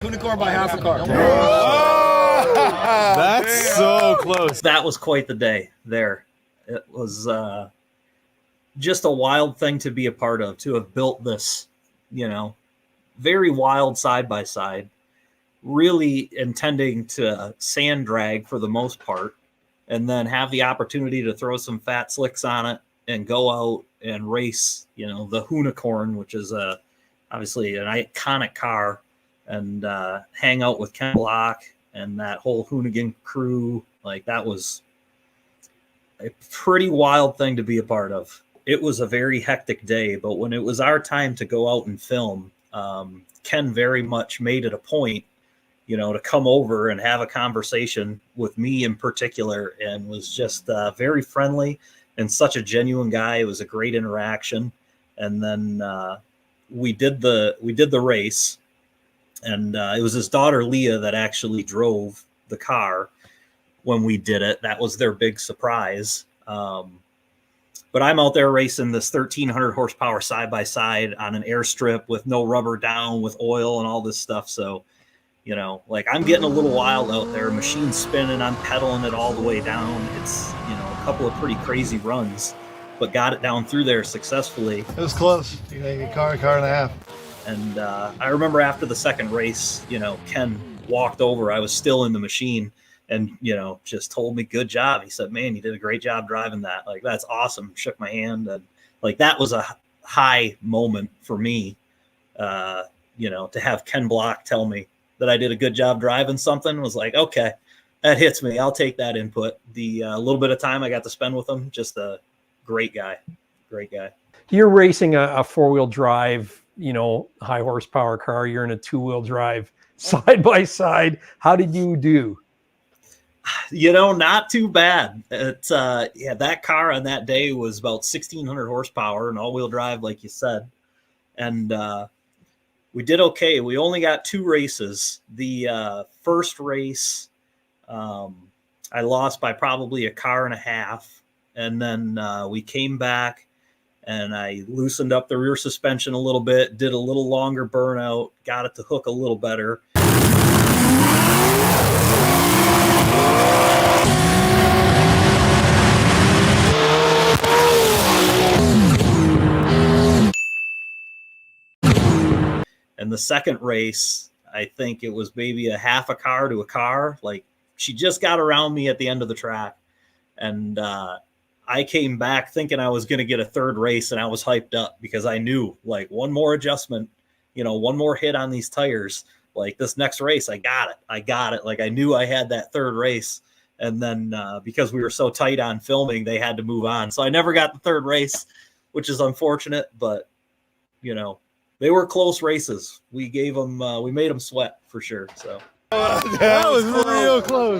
Hoonicorn by half a car. That's so close. That was quite the day there. It was just a wild thing to be a part of, to have built this, very wild side-by-side, really intending to sand drag for the most part, and then have the opportunity to throw some fat slicks on it and go out and race, the Hoonicorn, which is obviously an iconic car, and hang out with Lia Block and that whole Hoonigan crew. Like, that was a pretty wild thing to be a part of. It was a very hectic day, but when it was our time to go out and film, Ken very much made it a point, to come over and have a conversation with me in particular, and was just very friendly and such a genuine guy. It was a great interaction. And then we did the race, and it was his daughter Lia that actually drove the car when we did it. That was their big surprise. But I'm out there racing this 1,300 horsepower side-by-side on an airstrip with no rubber down, with oil and all this stuff. So, I'm getting a little wild out there, machine spinning, I'm pedaling it all the way down. It's, a couple of pretty crazy runs, but got it down through there successfily. It was close. A car and a half. And I remember after the second race, Ken walked over. I was still in the machine, and, just told me, good job. He said, man, you did a great job driving that. Like, that's awesome. Shook my hand. And that was a high moment for me, to have Ken Block tell me that I did a good job driving something. Was like, okay, that hits me. I'll take that input. The little bit of time I got to spend with him, just a great guy. You're racing a four-wheel drive, high horsepower car. You're in a two-wheel drive side by side. How did you do? Not too bad. It's that car on that day was about 1,600 horsepower and all-wheel drive, like you said. And we did okay. We only got 2 races. The first race, I lost by probably a car and a half. And then we came back, and I loosened up the rear suspension a little bit, did a little longer burnout, got it to hook a little better. And the second race, I think it was maybe a half a car to a car. Like, she just got around me at the end of the track. And I came back thinking I was going to get a third race, and I was hyped up because I knew, like, one more adjustment, one more hit on these tires. Like, this next race, I got it. Like, I knew I had that third race. And then because we were so tight on filming, they had to move on. So I never got the third race, which is unfortunate, but, they were close races. We made them sweat for sure. So that was real close.